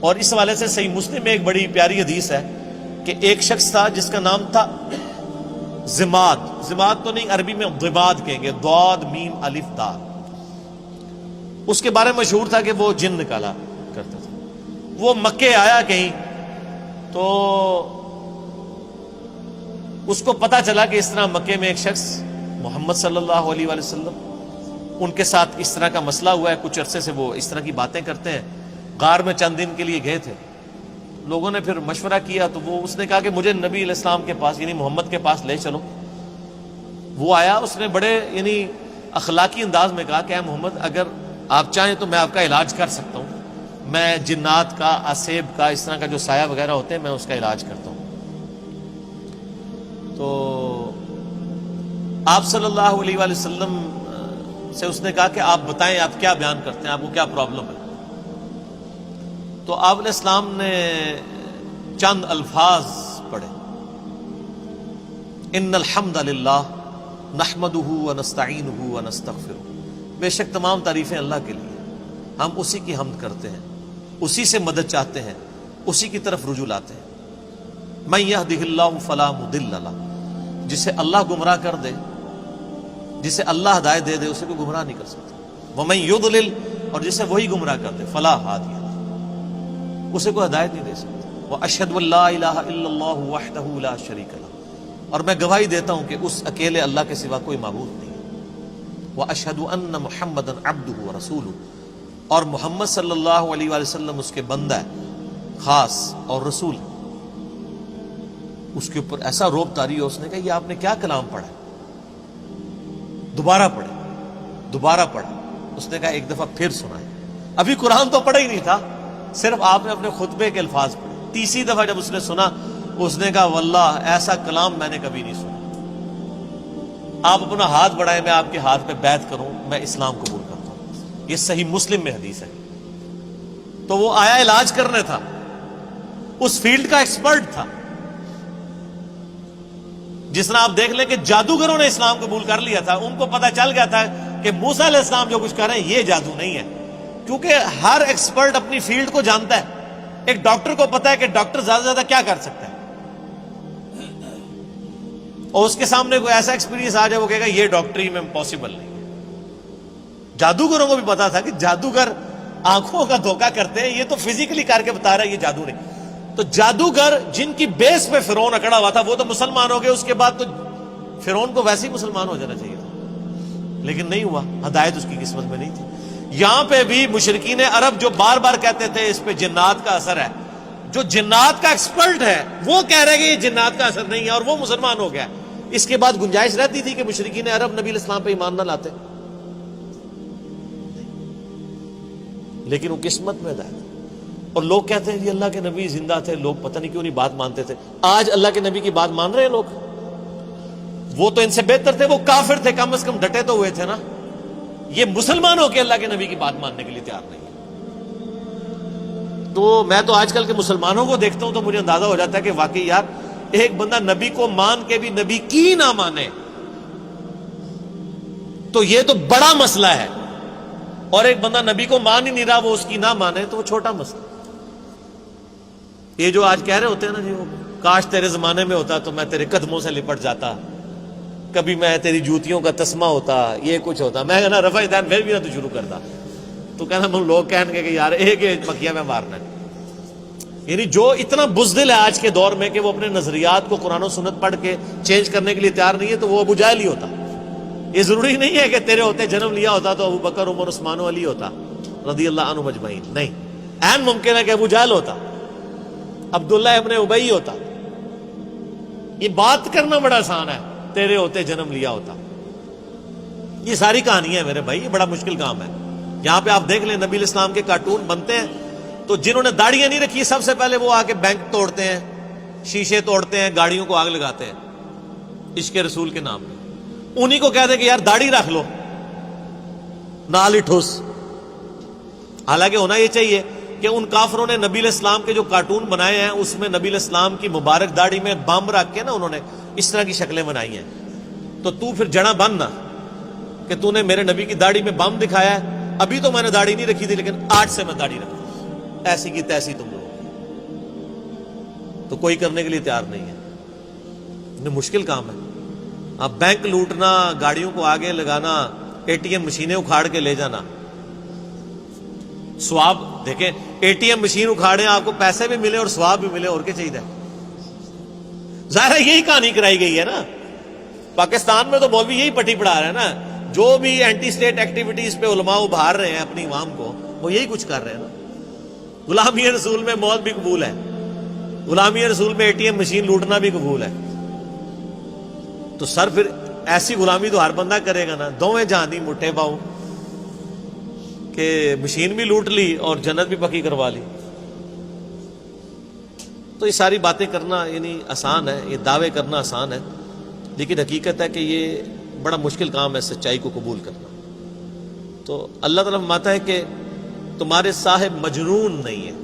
اور اس حوالے سے صحیح مسلم میں ایک بڑی پیاری حدیث ہے کہ ایک شخص تھا جس کا نام تھا زماد. زماد تو نہیں، عربی میں ضباد کہیں گے، ضاد میم الف دا. اس کے بارے میں مشہور تھا کہ وہ جن نکالا کرتا تھا. وہ مکے آیا کہیں تو اس کو پتا چلا کہ اس طرح مکے میں ایک شخص محمد صلی اللہ علیہ وآلہ وسلم ان کے ساتھ اس طرح کا مسئلہ ہوا ہے. کچھ عرصے سے وہ اس طرح کی باتیں کرتے ہیں. غار میں چند دن کے لیے گئے تھے. لوگوں نے پھر مشورہ کیا تو اس نے کہا کہ مجھے نبی علیہ السلام کے پاس یعنی محمد کے پاس لے چلو. وہ آیا، اس نے بڑے یعنی اخلاقی انداز میں کہا کہ اے محمد، اگر آپ چاہیں تو میں آپ کا علاج کر سکتا ہوں. میں جنات کا، اسیب کا، اس طرح کا جو سایہ وغیرہ ہوتے ہیں میں اس کا علاج کرتا ہوں. تو آپ صلی اللہ علیہ وآلہ وسلم سے اس نے کہا کہ آپ بتائیں آپ کیا بیان کرتے ہیں، آپ کو کیا پرابلم ہے. تو آپ علیہ السلام نے چند الفاظ پڑھے، ان الحمد للہ نحمدہ ونستعینہ ونستغفرہ. بے شک تمام تعریفیں اللہ کے لیے، ہم اسی کی حمد کرتے ہیں، اسی سے مدد چاہتے ہیں، اسی کی طرف رجوع لاتے ہیں. من یہدہ اللہ فلا مضل لہ، جسے اللہ گمراہ کر دے، جسے اللہ ہدایت دے دے، اسے کوئی گمراہ نہیں کر سکتا. ومن یضلل، اور جسے وہی گمراہ کر دے، فلا ہادی لہ، اسے کوئی ہدایت نہیں دے سکتا. واشہد ان لا الہ الا اللہ وحدہ لا شریک لہ، اور میں گواہی دیتا ہوں کہ اس اکیلے اللہ کے سوا کوئی معبود نہیں ہے. واشہد ان محمدا عبدہ ورسولہ، اور محمد صلی اللہ علیہ وآلہ وسلم اس کے بندہ ہے خاص اور رسول. اس کے اوپر ایسا روب طاری ہو، اس نے کہا یہ آپ نے کیا کلام پڑھا ہے؟ دوبارہ پڑھے، دوبارہ پڑھا. اس نے کہا ایک دفعہ پھر سنائے. ابھی قرآن تو پڑھا ہی نہیں تھا، صرف آپ نے اپنے خطبے کے الفاظ پڑھے. تیسری دفعہ جب اس نے سنا، اس نے کہا واللہ ایسا کلام میں نے کبھی نہیں سنا. آپ اپنا ہاتھ بڑھائیں، میں آپ کے ہاتھ پہ بیعت کروں، میں اسلام قبول کرتا ہوں. یہ صحیح مسلم میں حدیث ہے. تو وہ آیا علاج کرنے تھا، اس فیلڈ کا ایکسپرٹ تھا. جس طرح آپ دیکھ لیں کہ جادوگروں نے اسلام قبول کر لیا تھا، ان کو پتہ چل گیا تھا کہ موسیٰ علیہ السلام جو کچھ کر رہے ہیں یہ جادو نہیں ہے. کیونکہ ہر ایکسپرٹ اپنی فیلڈ کو جانتا ہے. ایک ڈاکٹر کو پتا ہے کہ ڈاکٹر زیادہ سے زیادہ کیا کر سکتا ہے، اور اس کے سامنے کوئی ایسا ایکسپیرینس آ جائے وہ کہے گا یہ ڈاکٹری میں پاسبل نہیں. جادوگروں کو بھی پتا تھا کہ جادوگر آنکھوں کا دھوکہ کرتے ہیں، یہ تو فزیکلی کر کے بتا رہا ہے، یہ جادو نہیں. تو جادوگر جن کی بیس پہ فرعون اکڑا ہوا تھا وہ تو مسلمان ہو گئے. اس کے بعد تو فرعون کو ویسے ہی مسلمان ہو جانا چاہیے تھا، لیکن نہیں ہوا. ہدایت اس کی قسمت میں نہیں تھی. یہاں پہ بھی مشرکین عرب جو بار بار کہتے تھے اس پہ جنات کا اثر ہے، جو جنات کا ایکسپرٹ ہے وہ کہہ رہے کہ یہ جنات کا اثر نہیں ہے، اور وہ مسلمان ہو گیا. اس کے بعد گنجائش رہتی تھی کہ مشرکین عرب نبی علیہ السلام پہ ایمان نہ لاتے، لیکن وہ قسمت میں ہدایت. اور لوگ کہتے ہیں کہ اللہ کے نبی زندہ تھے، لوگ پتہ نہیں کیوں نہیں بات مانتے تھے. آج اللہ کے نبی کی بات مان رہے ہیں لوگ. وہ تو ان سے بہتر تھے، وہ کافر تھے، کم از کم ڈٹے تو ہوئے تھے نا. یہ مسلمان ہو کے اللہ کے نبی کی بات ماننے کے لیے تیار نہیں ہے. تو میں تو آج کل کے مسلمانوں کو دیکھتا ہوں تو مجھے اندازہ ہو جاتا ہے کہ واقعی یار ایک بندہ نبی کو مان کے بھی نبی کی نہ مانے تو یہ تو بڑا مسئلہ ہے، اور ایک بندہ نبی کو مان ہی نہیں رہا وہ اس کی نہ مانے تو وہ چھوٹا مسئلہ. یہ جو آج کہہ رہے ہوتے ہیں نا جی وہ کاش تیرے زمانے میں ہوتا تو میں تیرے قدموں سے لپٹ جاتا، کبھی میں تیری جوتیوں کا تسمہ ہوتا، یہ کچھ ہوتا، میں کہنا رفع دین پھر بھی نہ تو شروع کرتا. تو کہنا لوگ کہیں گے کہ یار ایک مکھیا میں مارنا ہے. یعنی جو اتنا بزدل ہے آج کے دور میں کہ وہ اپنے نظریات کو قرآن و سنت پڑھ کے چینج کرنے کے لیے تیار نہیں ہے، تو وہ ابو جہل ہی ہوتا. یہ ضروری نہیں ہے کہ تیرے ہوتے جنم لیا ہوتا تو ابو بکر، عمر، عثمان و علی ہوتا رضی اللہ عنہم اجمعین. نہیں، عین ممکن ہے کہ ابو جہل ہوتا، عبداللہ ابن ابی ہوتا. یہ بات کرنا بڑا آسان ہے، تیرے ہوتے جنم لیا ہوتا. یہ ساری کہانی ہے میرے بھائی، یہ بڑا مشکل کام ہے. یہاں پہ آپ دیکھ لیں نبی علیہ السلام کے کارٹون بنتے ہیں تو جنہوں نے داڑیاں نہیں رکھی سب سے پہلے وہ آ کے بینک توڑتے ہیں، شیشے توڑتے ہیں، گاڑیوں کو آگ لگاتے ہیں عشق رسول کے نام میں. انہی کو کہتے ہیں کہ یار داڑھی رکھ لو، نال ہی ٹھوس. حالانکہ ہونا یہ چاہیے کہ ان کافروں نے نبی علیہ السلام کے جو کارٹون بنائے ہیں اس میں نبی علیہ السلام کی مبارک داڑھی میں بم رکھ کے نا انہوں نے اس طرح کی شکلیں بنائی ہیں. تو پھر جڑا بن نا کہ تو نے میرے نبی کی داڑھی میں بم دکھایا ہے. ابھی تو میں نے داڑھی نہیں رکھی تھی لیکن آج سے میں داڑھی رکھتا ہوں. ایسی کی تیسی تم لوگ، تو کوئی کرنے کے لیے تیار نہیں ہے. مشکل کام ہے. اب بینک لوٹنا، گاڑیوں کو آگے لگانا، اے ٹی ایم مشینیں اکھاڑ کے لے جانا. سواب دیکھیں، اے ٹی ایم مشین اکھاڑیں، آپ کو پیسے بھی ملے اور سواب بھی ملے، اور کیا چاہیے. ظاہر ہے یہی کہانی کرائی گئی ہے نا. پاکستان میں تو مولوی یہی پٹی پڑھا رہے ہیں نا. جو بھی اینٹی اسٹیٹ ایکٹیویٹیز پہ علماء ابھار رہے ہیں اپنی عوام کو، وہ یہی کچھ کر رہے ہیں نا. غلامی رسول میں موت بھی قبول ہے، غلامی رسول میں اے ٹی ایم مشین لوٹنا بھی قبول ہے. تو سر پھر ایسی غلامی تو ہر بندہ کرے گا نا. دوویں جہانی مٹھے پاؤں کہ مشین بھی لوٹ لی اور جنت بھی پکی کروا لی. تو یہ ساری باتیں کرنا یعنی آسان ہے، یہ دعوے کرنا آسان ہے، لیکن حقیقت ہے کہ یہ بڑا مشکل کام ہے سچائی کو قبول کرنا. تو اللہ تعالیٰ فرماتا ہے کہ تمہارے صاحب مجنون نہیں ہیں،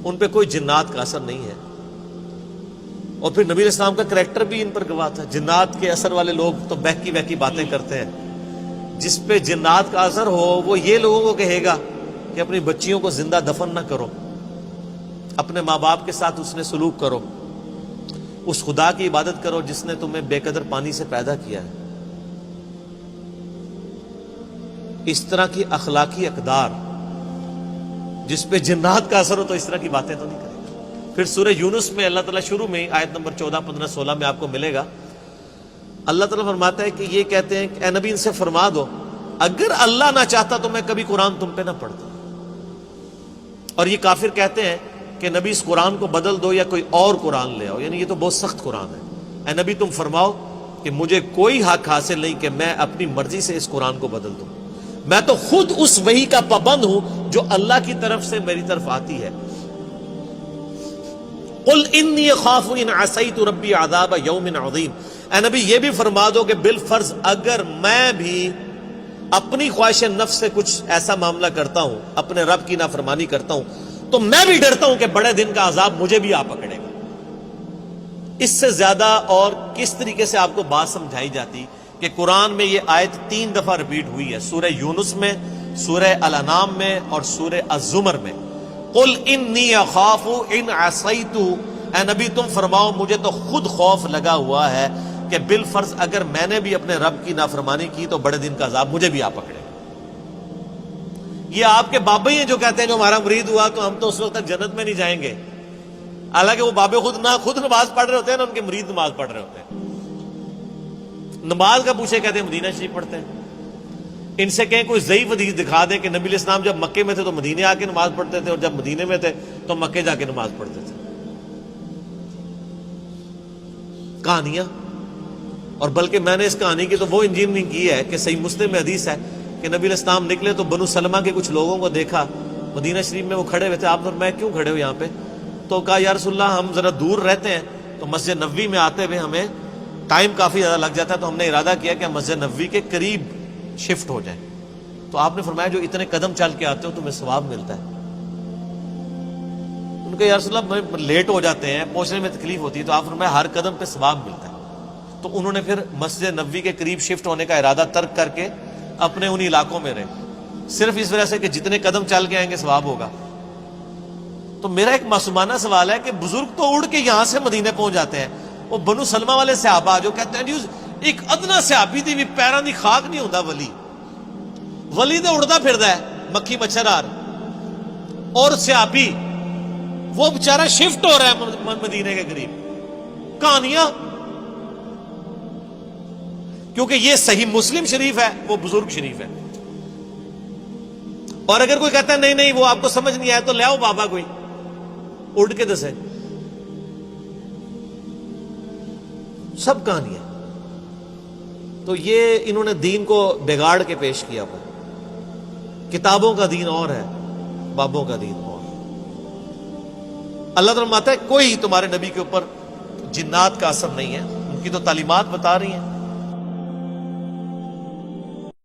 ان پہ کوئی جنات کا اثر نہیں ہے. اور پھر نبی علیہ السلام کا کریکٹر بھی ان پر گواہ تھا. جنات کے اثر والے لوگ تو بہکی بہکی باتیں کرتے ہیں. جس پہ جنات کا اثر ہو وہ یہ لوگوں کو کہے گا کہ اپنی بچیوں کو زندہ دفن نہ کرو، اپنے ماں باپ کے ساتھ اس نے سلوک کرو، اس خدا کی عبادت کرو جس نے تمہیں بے قدر پانی سے پیدا کیا ہے. اس طرح کی اخلاقی اقدار جس پہ جنات کا اثر ہو تو اس طرح کی باتیں تو نہیں کرے گا. پھر سورہ یونس میں اللہ تعالیٰ شروع میں آیت نمبر 14، 15، 16 میں آپ کو ملے گا. اللہ تعالیٰ فرماتا ہے کہ یہ کہتے ہیں کہ اے نبی ان سے فرما دو اگر اللہ نہ چاہتا تو میں کبھی قرآن تم پہ نہ پڑھتا. اور یہ کافر کہتے ہیں کہ نبی اس قرآن کو بدل دو یا کوئی اور قرآن لے آؤ، یعنی یہ تو بہت سخت قرآن ہے. اے نبی تم فرماؤ کہ مجھے کوئی حق حاصل نہیں کہ میں اپنی مرضی سے اس قرآن کو بدل دوں. میں تو خود اس وحی کا پابند ہوں جو اللہ کی طرف سے میری طرف آتی ہے. قل انی اخاف ان عصیت ربی عذاب یوم عظیم. اے نبی یہ بھی فرما دو کہ بالفرض اگر میں بھی اپنی خواہش نفس سے کچھ ایسا معاملہ کرتا ہوں، اپنے رب کی نافرمانی کرتا ہوں، تو میں بھی ڈرتا ہوں کہ بڑے دن کا عذاب مجھے بھی آ پکڑے گا. اس سے زیادہ اور کس طریقے سے آپ کو بات سمجھائی جاتی کہ قرآن میں یہ آیت 3 دفعہ ریپیٹ ہوئی ہے، سورہ یونس میں، سورہ الانعام میں اور سورہ الزمر میں. قل انی اخاف ان عصیت. اے نبی تم فرماؤ مجھے تو خود خوف لگا ہوا ہے کہ بالفرض اگر میں نے بھی اپنے رب کی نافرمانی کی تو بڑے دن کا عذاب مجھے بھی آ پکڑے. یہ آپ کے بابا ہی ہیں جو کہتے ہیں جو ہمارا مرید ہوا تو ہم تو اس وقت تک جنت میں نہیں جائیں گے. حالانکہ وہ بابے خود نماز پڑھ رہے ہوتے ہیں نا، ان کے مرید نماز پڑھ رہے ہوتے ہیں. نماز کا پوچھے کہتے ہیں مدینہ شریف پڑھتے ہیں. ان سے کہیں کوئی ضعیف حدیث دکھا دیں کہ نبی علیہ السلام جب مکے میں تھے تو مدینے آ کے نماز پڑھتے تھے اور جب مدینے میں تھے تو مکے جا کے نماز پڑھتے تھے. کہانیاں. اور بلکہ میں نے اس کہانی کی تو وہ انجینئرنگ کی ہے کہ صحیح مسلم میں حدیث ہے کہ نبی علیہ السلام نکلے تو بنو سلمہ کے کچھ لوگوں کو دیکھا مدینہ شریف میں، وہ کھڑے ہوئے تھے. آپ نے میں کیوں کھڑے ہو یہاں پہ؟ تو کہا یا رسول اللہ ہم ذرا دور رہتے ہیں تو مسجد نبوی میں آتے ہوئے ہمیں ٹائم کافی زیادہ لگ جاتا ہے، تو ہم نے ارادہ کیا کہ ہم مسجد نبوی کے قریب شفٹ ہو جائیں. تو آپ نے فرمایا جو اتنے قدم چل کے آتے ہو تمہیں ثواب ملتا ہے. ان کے یا رسول اللہ لیٹ ہو جاتے ہیں، پہنچنے میں تکلیف ہوتی ہے. تو آپ فرمایا ہر قدم پہ ثواب ملتا ہے. تو انہوں نے پھر مسجد نبوی کے قریب شفٹ ہونے کا ارادہ ترک کر کے اپنے انہی علاقوں میں رہے، صرف اس وجہ سے کہ جتنے قدم چل کے آئیں گے ثواب ہوگا. تو میرا ایک معصومانہ سوال ہے کہ بزرگ تو اڑ کے یہاں سے مدینے پہنچ جاتے ہیں، وہ بنو سلمہ والے صحابہ جو کہتے ہیں ایک ادنا صحابی دی بھی پیراں دی خاک نہیں ہوندا ولی تو اڑتا پھردا ہے مکھی مچھر آر، اور صحابی وہ بیچارہ شفٹ ہو رہا ہے مدینے کے قریب. کہانیاں. کیونکہ یہ صحیح مسلم شریف ہے، وہ بزرگ شریف ہے. اور اگر کوئی کہتا ہے نہیں نہیں وہ آپ کو سمجھ نہیں آیا تو لے آؤ بابا کوئی اڑ کے دسے. سب کہانی ہے. تو یہ انہوں نے دین کو بگاڑ کے پیش کیا ہوا. کتابوں کا دین اور ہے، بابوں کا دین اور. اللہ تعالیٰ فرماتا ہے کوئی تمہارے نبی کے اوپر جنات کا اثر نہیں ہے، ان کی تو تعلیمات بتا رہی ہیں.